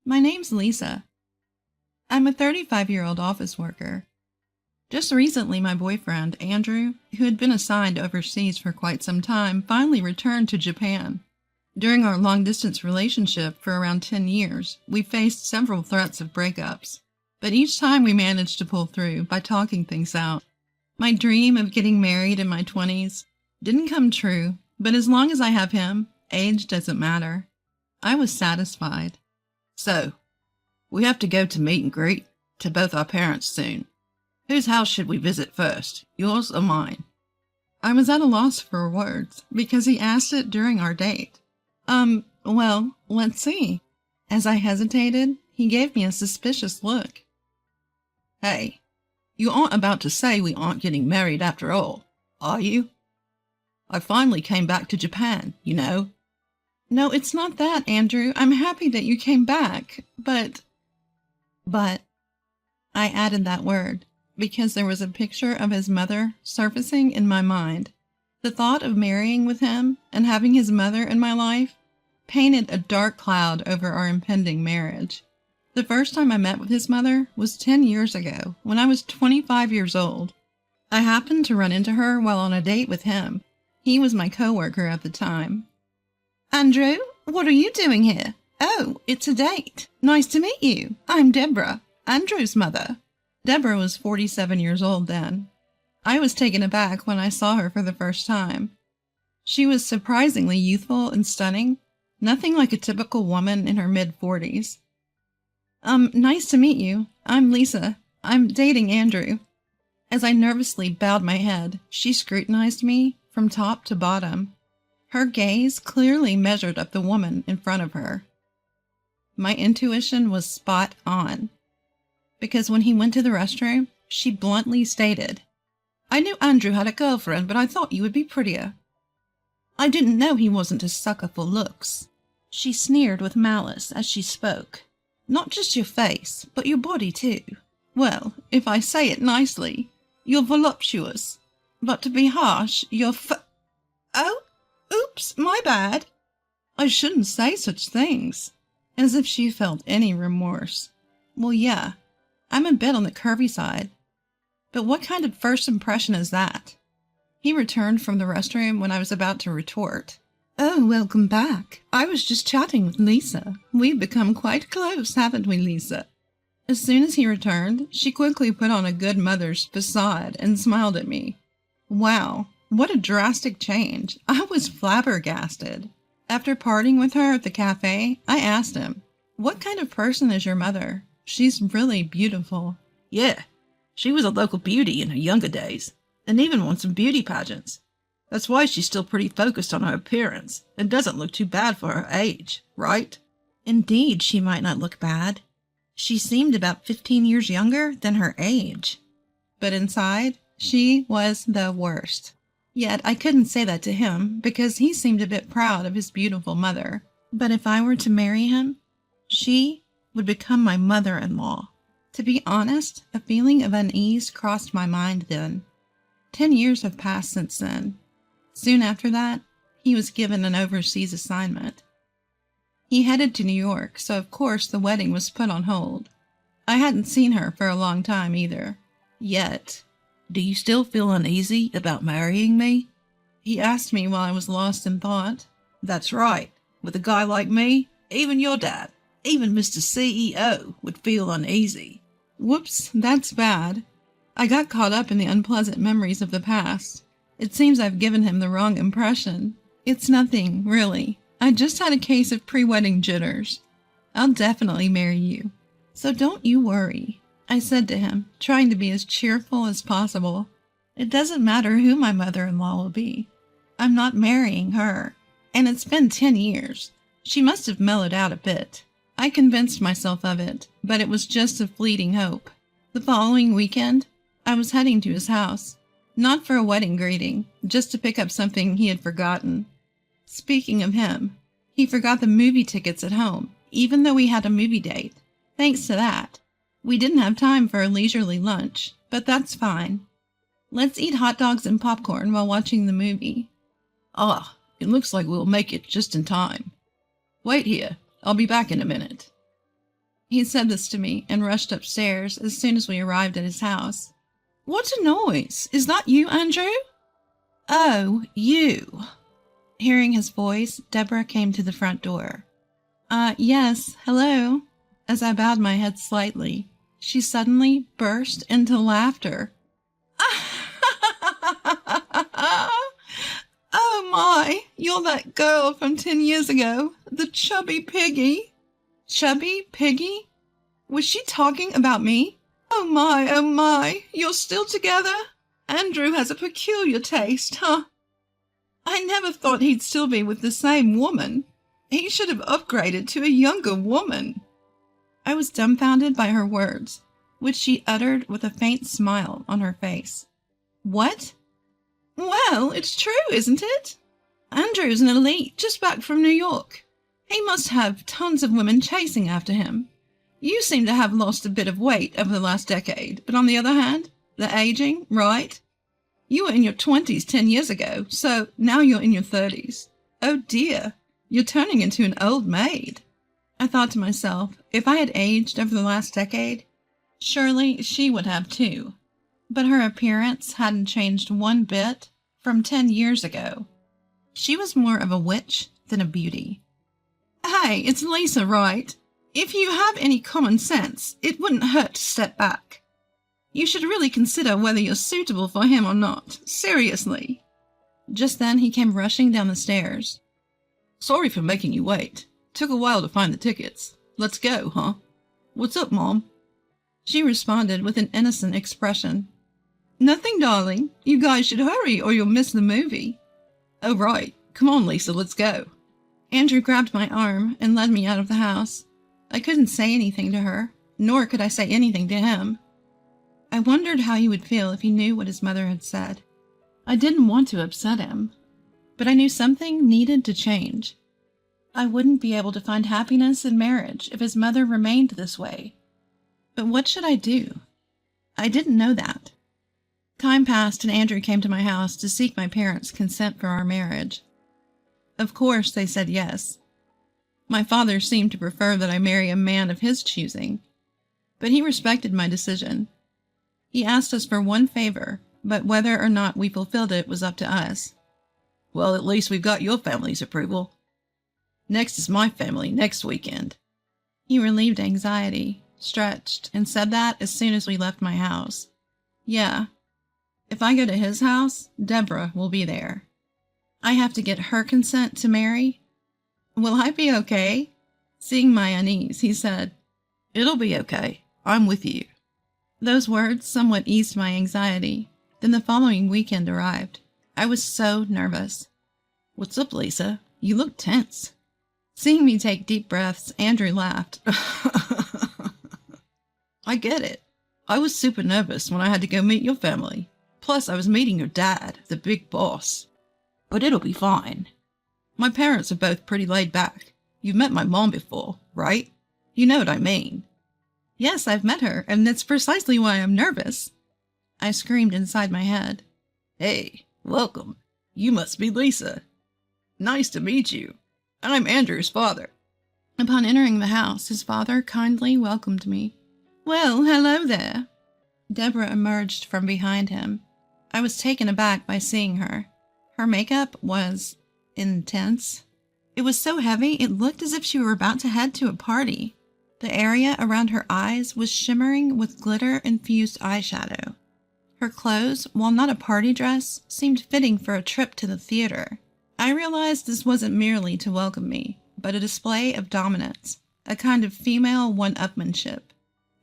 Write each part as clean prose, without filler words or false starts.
My name's Lisa. I'm a 35-year-old office worker. Just recently, my boyfriend, Andrew, who had been assigned overseas for quite some time, finally returned to Japan. During our long-distance relationship for around 10 years, we faced several threats of breakups, but each time we managed to pull through by talking things out. My dream of getting married in my 20s didn't come true, but as long as I have him, age doesn't matter. I was satisfied. So, we have to go to meet and greet to both our parents soon. Whose house should we visit first, yours or mine? I was at a loss for words because he asked it during our date. Well, let's see. As I hesitated, he gave me a suspicious look. Hey, you aren't about to say we aren't getting married after all, are you? I finally came back to Japan, you know. No, it's not that, Andrew. I'm happy that you came back, but I added that word because there was a picture of his mother surfacing in my mind. The thought of marrying with him and having his mother in my life painted a dark cloud over our impending marriage. The first time I met with his mother was 10 years ago, when I was 25 years old. I happened to run into her while on a date with him. He was my coworker at the time. Andrew, what are you doing here? Oh, it's a date. Nice to meet you. I'm Deborah, Andrew's mother. Deborah was 47 years old then. I was taken aback when I saw her for the first time. She was surprisingly youthful and stunning, nothing like a typical woman in her mid-40s. Nice to meet you. I'm Lisa. I'm dating Andrew. As I nervously bowed my head, she scrutinized me from top to bottom. Her gaze clearly measured up the woman in front of her. My intuition was spot on, because when he went to the restroom, she bluntly stated, I knew Andrew had a girlfriend, but I thought you would be prettier. I didn't know he wasn't a sucker for looks. She sneered with malice as she spoke. Not just your face, but your body too. Well, if I say it nicely, you're voluptuous. But to be harsh, you're Oh, oops, my bad. I shouldn't say such things. As if she felt any remorse. Well, yeah, I'm a bit on the curvy side. But what kind of first impression is that? He returned from the restroom when I was about to retort. Oh, welcome back. I was just chatting with Lisa. We've become quite close, haven't we, Lisa? As soon as he returned, she quickly put on a good mother's facade and smiled at me. Wow, what a drastic change. I was flabbergasted. After parting with her at the cafe, I asked him, what kind of person is your mother? She's really beautiful. Yeah, she was a local beauty in her younger days, and even won some beauty pageants. That's why she's still pretty focused on her appearance, and doesn't look too bad for her age, right? Indeed, she might not look bad. She seemed about 15 years younger than her age. But inside, she was the worst. Yet I couldn't say that to him, because he seemed a bit proud of his beautiful mother. But if I were to marry him, she would become my mother-in-law. To be honest, a feeling of unease crossed my mind then. 10 years have passed since then. Soon after that, he was given an overseas assignment. He headed to New York, so of course the wedding was put on hold. I hadn't seen her for a long time either. Yet. Do you still feel uneasy about marrying me? He asked me while I was lost in thought. That's right. With a guy like me, even your dad, even Mr. CEO would feel uneasy. Whoops, that's bad. I got caught up in the unpleasant memories of the past. It seems I've given him the wrong impression. It's nothing, really. I just had a case of pre-wedding jitters. I'll definitely marry you. So don't you worry, I said to him, trying to be as cheerful as possible. It doesn't matter who my mother-in-law will be. I'm not marrying her. And it's been 10 years. She must have mellowed out a bit. I convinced myself of it, but it was just a fleeting hope. The following weekend, I was heading to his house. Not for a wedding greeting, just to pick up something he had forgotten. Speaking of him, he forgot the movie tickets at home, even though we had a movie date. Thanks to that, we didn't have time for a leisurely lunch, but that's fine. Let's eat hot dogs and popcorn while watching the movie. Ah, it looks like we'll make it just in time. Wait here, I'll be back in a minute. He said this to me and rushed upstairs as soon as we arrived at his house. What a noise! Is that you, Andrew? Oh, you. Hearing his voice, Deborah came to the front door. Yes, hello. As I bowed my head slightly, she suddenly burst into laughter. Oh my, you're that girl from 10 years ago, the chubby piggy. Chubby piggy? Was she talking about me? Oh my, you're still together? Andrew has a peculiar taste, huh? I never thought he'd still be with the same woman. He should have upgraded to a younger woman. I was dumbfounded by her words, which she uttered with a faint smile on her face. What? Well, it's true, isn't it? Andrew's an elite, just back from New York. He must have tons of women chasing after him. You seem to have lost a bit of weight over the last decade, but on the other hand, the aging, right? You were in your 20s 10 years ago, so now you're in your 30s. Oh dear, you're turning into an old maid. I thought to myself, if I had aged over the last decade, surely she would have too. But her appearance hadn't changed one bit from 10 years ago. She was more of a witch than a beauty. Hey, it's Lisa, right? If you have any common sense, it wouldn't hurt to step back. You should really consider whether you're suitable for him or not. Seriously. Just then he came rushing down the stairs. Sorry for making you wait. Took a while to find the tickets. Let's go, huh? What's up, Mom? She responded with an innocent expression. Nothing, darling. You guys should hurry or you'll miss the movie. Oh, right. Come on, Lisa, let's go. Andrew grabbed my arm and led me out of the house. I couldn't say anything to her, nor could I say anything to him. I wondered how he would feel if he knew what his mother had said. I didn't want to upset him, but I knew something needed to change. I wouldn't be able to find happiness in marriage if his mother remained this way. But what should I do? I didn't know that. Time passed and Andrew came to my house to seek my parents' consent for our marriage. Of course, they said yes. My father seemed to prefer that I marry a man of his choosing, but he respected my decision. He asked us for one favor, but whether or not we fulfilled it was up to us. Well, at least we've got your family's approval. Next is my family next weekend. He relieved anxiety, stretched, and said that as soon as we left my house. Yeah. If I go to his house, Deborah will be there. I have to get her consent to marry. Will I be okay? Seeing my unease, he said, It'll be okay. I'm with you. Those words somewhat eased my anxiety. Then the following weekend arrived. I was so nervous. What's up, Lisa? You look tense. Seeing me take deep breaths, Andrew laughed. I get it. I was super nervous when I had to go meet your family. Plus, I was meeting your dad, the big boss. But it'll be fine. My parents are both pretty laid back. You've met my mom before, right? You know what I mean. Yes, I've met her, and that's precisely why I'm nervous. I screamed inside my head. Hey, welcome. You must be Lisa. Nice to meet you. I'm Andrew's father. Upon entering the house, his father kindly welcomed me. Well, hello there. Deborah emerged from behind him. I was taken aback by seeing her. Her makeup was intense. It was so heavy it looked as if she were about to head to a party. The area around her eyes was shimmering with glitter-infused eyeshadow. Her clothes, while not a party dress, seemed fitting for a trip to the theater. I realized this wasn't merely to welcome me, but a display of dominance, a kind of female one-upmanship.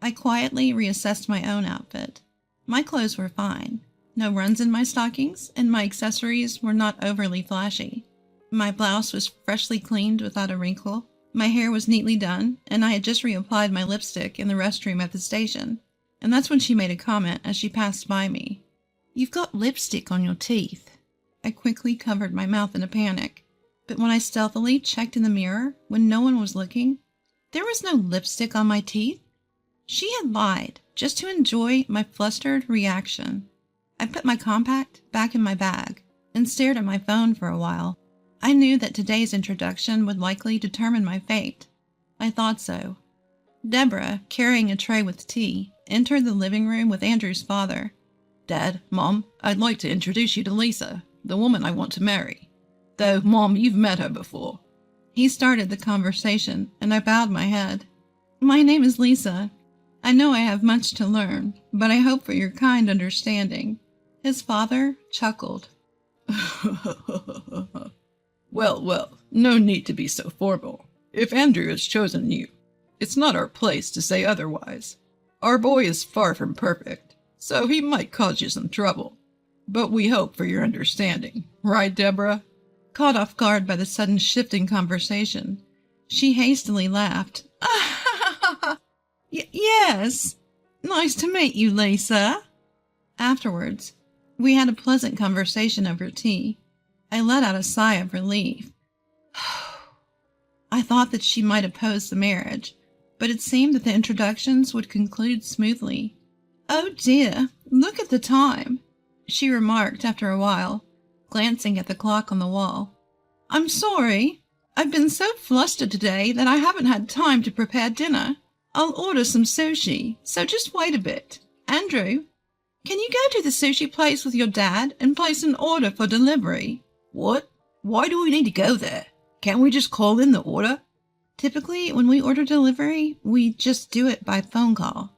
I quietly reassessed my own outfit. My clothes were fine. No runs in my stockings, and my accessories were not overly flashy. My blouse was freshly cleaned without a wrinkle. My hair was neatly done, and I had just reapplied my lipstick in the restroom at the station. And that's when she made a comment as she passed by me. You've got lipstick on your teeth. I quickly covered my mouth in a panic, but when I stealthily checked in the mirror, when no one was looking, there was no lipstick on my teeth. She had lied, just to enjoy my flustered reaction. I put my compact back in my bag and stared at my phone for a while. I knew that today's introduction would likely determine my fate. I thought so. Deborah, carrying a tray with tea, entered the living room with Andrew's father. Dad, Mom, I'd like to introduce you to Lisa, the woman I want to marry. Though, Mom, you've met her before. He started the conversation, and I bowed my head. My name is Lisa. I know I have much to learn, but I hope for your kind understanding. His father chuckled. Well, no need to be so formal. If Andrew has chosen you, it's not our place to say otherwise. Our boy is far from perfect, so he might cause you some trouble. But we hope for your understanding, right, Deborah? Caught off guard by the sudden shift in conversation, she hastily laughed. Yes. Nice to meet you, Lisa. Afterwards, we had a pleasant conversation over tea. I let out a sigh of relief. I thought that she might oppose the marriage, but it seemed that the introductions would conclude smoothly. Oh dear, look at the time, she remarked after a while, glancing at the clock on the wall. I'm sorry. I've been so flustered today that I haven't had time to prepare dinner. I'll order some sushi, so just wait a bit. Andrew, can you go to the sushi place with your dad and place an order for delivery? What? Why do we need to go there? Can't we just call in the order? Typically, when we order delivery, we just do it by phone call.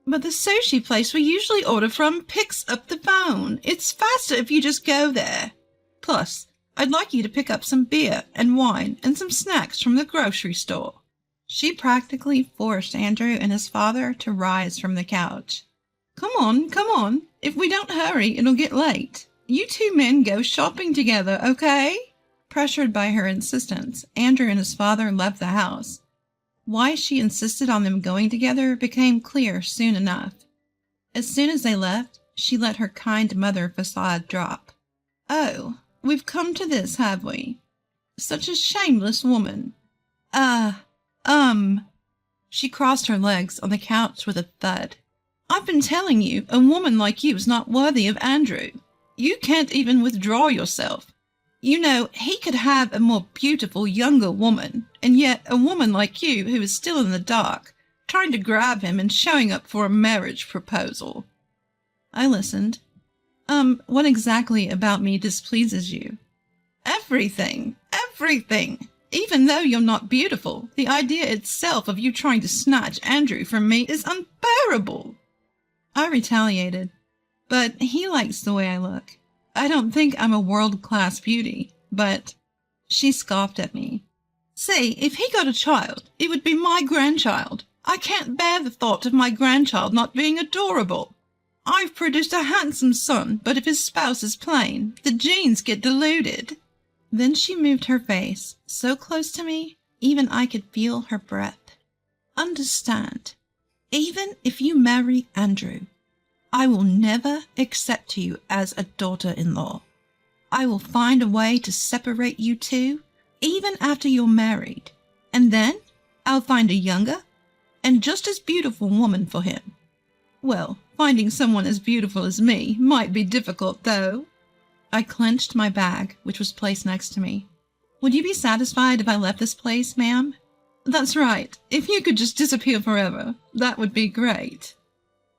But the sushi place we usually order from picks up the phone. It's faster if you just go there. Plus, I'd like you to pick up some beer and wine and some snacks from the grocery store. She practically forced Andrew and his father to rise from the couch. Come on. If we don't hurry, it'll get late. You two men go shopping together, okay? Pressured by her insistence, Andrew and his father left the house. Why she insisted on them going together became clear soon enough. As soon as they left, she let her kind mother facade drop. Oh, we've come to this, have we? Such a shameless woman. She crossed her legs on the couch with a thud. I've been telling you, a woman like you is not worthy of Andrew. You can't even withdraw yourself. You know, he could have a more beautiful, younger woman, and yet a woman like you who is still in the dark, trying to grab him and showing up for a marriage proposal. I listened. What exactly about me displeases you? Everything. Even though you're not beautiful, the idea itself of you trying to snatch Andrew from me is unbearable. I retaliated, but he likes the way I look. I don't think I'm a world-class beauty, but... She scoffed at me. Say, if he got a child, it would be my grandchild. I can't bear the thought of my grandchild not being adorable. I've produced a handsome son, but if his spouse is plain, the genes get diluted. Then she moved her face so close to me, even I could feel her breath. Understand, even if you marry Andrew, I will never accept you as a daughter-in-law. I will find a way to separate you two, even after you're married, and then I'll find a younger and just as beautiful woman for him. Well, finding someone as beautiful as me might be difficult, though. I clenched my bag, which was placed next to me. Would you be satisfied if I left this place, ma'am? That's right. If you could just disappear forever, that would be great.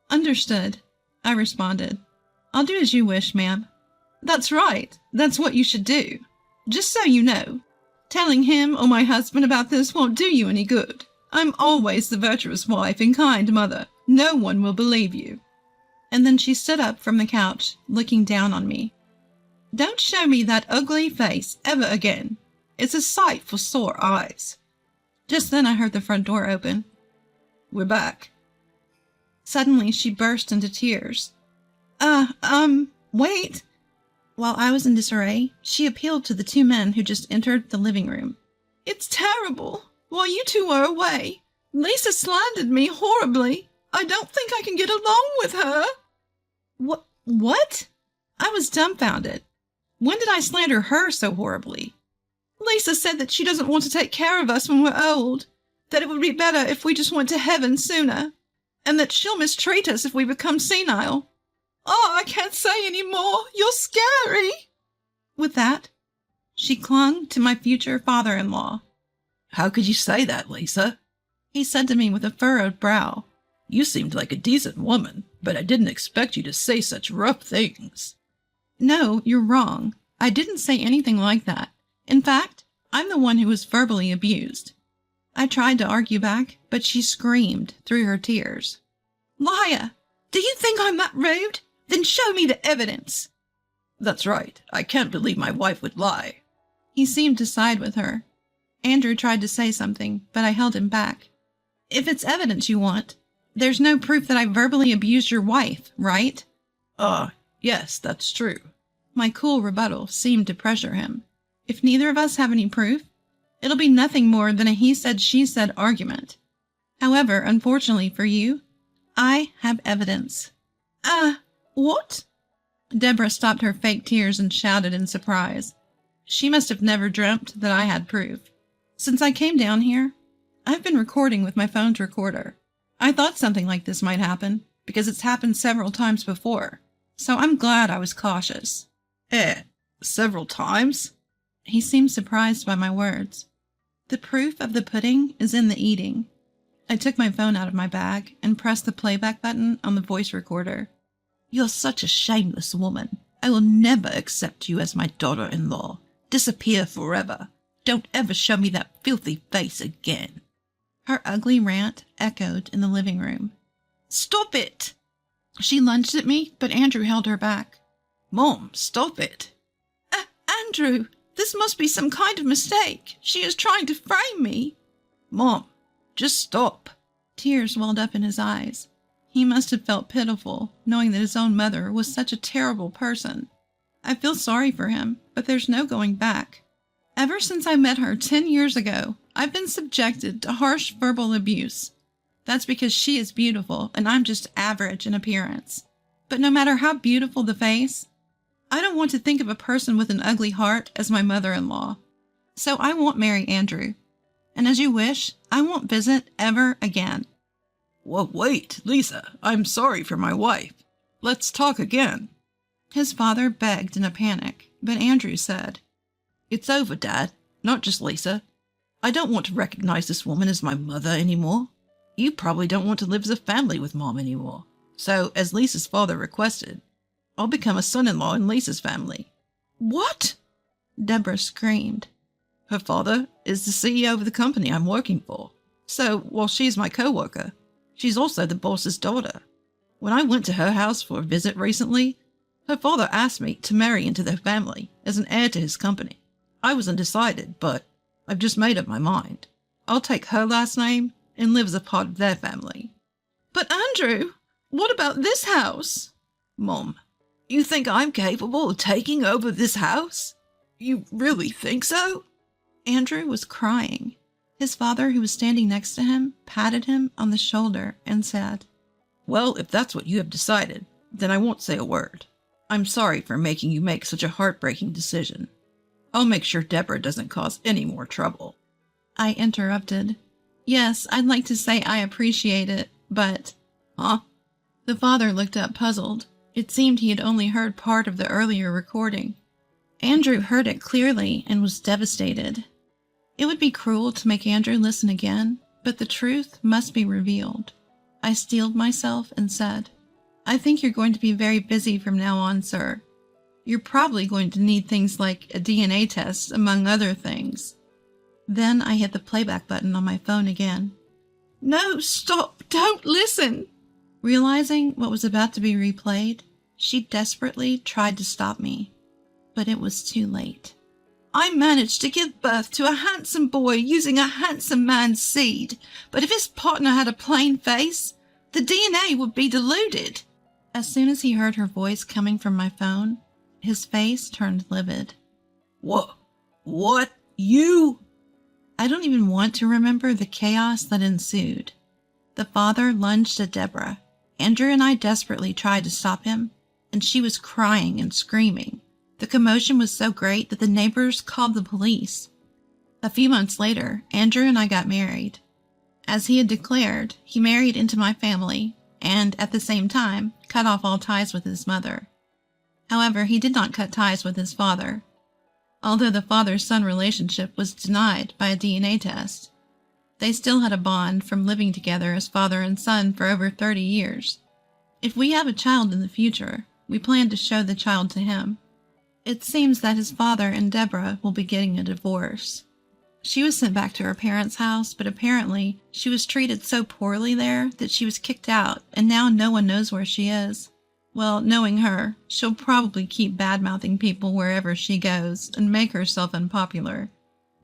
Understood, I responded. I'll do as you wish, ma'am. That's right. That's what you should do. Just so you know, telling him or my husband about this won't do you any good. I'm always the virtuous wife and kind mother. No one will believe you. And then she stood up from the couch, looking down on me. Don't show me that ugly face ever again. It's a sight for sore eyes. Just then I heard the front door open. We're back. Suddenly she burst into tears. Wait. While I was in disarray, she appealed to the two men who just entered the living room. It's terrible. While you two were away, Lisa slandered me horribly. I don't think I can get along with her. What? I was dumbfounded. When did I slander her so horribly? Lisa said that she doesn't want to take care of us when we're old, that it would be better if we just went to heaven sooner, and that she'll mistreat us if we become senile. Oh, I can't say any more. You're scary. With that, she clung to my future father-in-law. How could you say that, Lisa? He said to me with a furrowed brow, "You seemed like a decent woman, but I didn't expect you to say such rough things." "No, you're wrong. I didn't say anything like that. In fact, I'm the one who was verbally abused." I tried to argue back, but she screamed through her tears. "Liar! Do you think I'm that rude? Then show me the evidence." "That's right. I can't believe my wife would lie." He seemed to side with her. Andrew tried to say something, but I held him back. "If it's evidence you want, there's no proof that I verbally abused your wife, right?" Yes, that's true." My cool rebuttal seemed to pressure him. If neither of us have any proof, it'll be nothing more than a he said, she said argument. However, unfortunately for you, I have evidence. What? Deborah stopped her fake tears and shouted in surprise. She must have never dreamt that I had proof. Since I came down here, I've been recording with my phone's recorder. I thought something like this might happen, because it's happened several times before, so I'm glad I was cautious. Several times? He seemed surprised by my words. The proof of the pudding is in the eating. I took my phone out of my bag and pressed the playback button on the voice recorder. "You're such a shameless woman. I will never accept you as my daughter-in-law. Disappear forever. Don't ever show me that filthy face again." Her ugly rant echoed in the living room. "Stop it!" She lunged at me, but Andrew held her back. "Mom, stop it." Andrew, this must be some kind of mistake. She is trying to frame me." "Mom, just stop." Tears welled up in his eyes. He must have felt pitiful, knowing that his own mother was such a terrible person. I feel sorry for him, but there's no going back. Ever since I met her 10 years ago, I've been subjected to harsh verbal abuse. That's because she is beautiful and I'm just average in appearance. But no matter how beautiful the face, I don't want to think of a person with an ugly heart as my mother-in-law. So I won't marry Andrew. And as you wish, I won't visit ever again. Well, wait, Lisa, I'm sorry for my wife. Let's talk again. His father begged in a panic, but Andrew said, "It's over, Dad. Not just Lisa. I don't want to recognize this woman as my mother anymore. You probably don't want to live as a family with Mom anymore. So, as Lisa's father requested, I'll become a son-in-law in Lisa's family." "What?" Deborah screamed. Her father is the CEO of the company I'm working for. So, while she's my co-worker, she's also the boss's daughter. When I went to her house for a visit recently, her father asked me to marry into their family as an heir to his company. I was undecided, but I've just made up my mind. I'll take her last name and live as a part of their family. "But Andrew, what about this house?" "Mom, you think I'm capable of taking over this house? You really think so?" Andrew was crying. His father, who was standing next to him, patted him on the shoulder and said, "Well, if that's what you have decided, then I won't say a word. I'm sorry for making you make such a heartbreaking decision. I'll make sure Deborah doesn't cause any more trouble." I interrupted. "Yes, I'd like to say I appreciate it, but—" "Huh?" The father looked up puzzled. It seemed he had only heard part of the earlier recording. Andrew heard it clearly and was devastated. It would be cruel to make Andrew listen again, but the truth must be revealed. I steeled myself and said, "I think you're going to be very busy from now on, sir. You're probably going to need things like a DNA test, among other things." Then I hit the playback button on my phone again. "No, stop! Don't listen!" Realizing what was about to be replayed, she desperately tried to stop me, but it was too late. "I managed to give birth to a handsome boy using a handsome man's seed, but if his partner had a plain face, the DNA would be diluted." As soon as he heard her voice coming from my phone, his face turned livid. What? You? I don't even want to remember the chaos that ensued. The father lunged at Deborah. Andrew and I desperately tried to stop him, and she was crying and screaming. The commotion was so great that the neighbors called the police. A few months later, Andrew and I got married. As he had declared, he married into my family and, at the same time, cut off all ties with his mother. However, he did not cut ties with his father, although the father-son relationship was denied by a DNA test. They still had a bond from living together as father and son for over 30 years. If we have a child in the future, we plan to show the child to him. It seems that his father and Deborah will be getting a divorce. She was sent back to her parents' house, but apparently she was treated so poorly there that she was kicked out, and now no one knows where she is. Well, knowing her, she'll probably keep bad-mouthing people wherever she goes and make herself unpopular.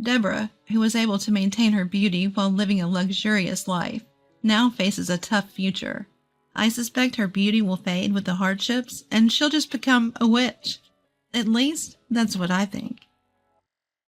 Deborah, who was able to maintain her beauty while living a luxurious life, now faces a tough future. I suspect her beauty will fade with the hardships, and she'll just become a witch. At least, that's what I think.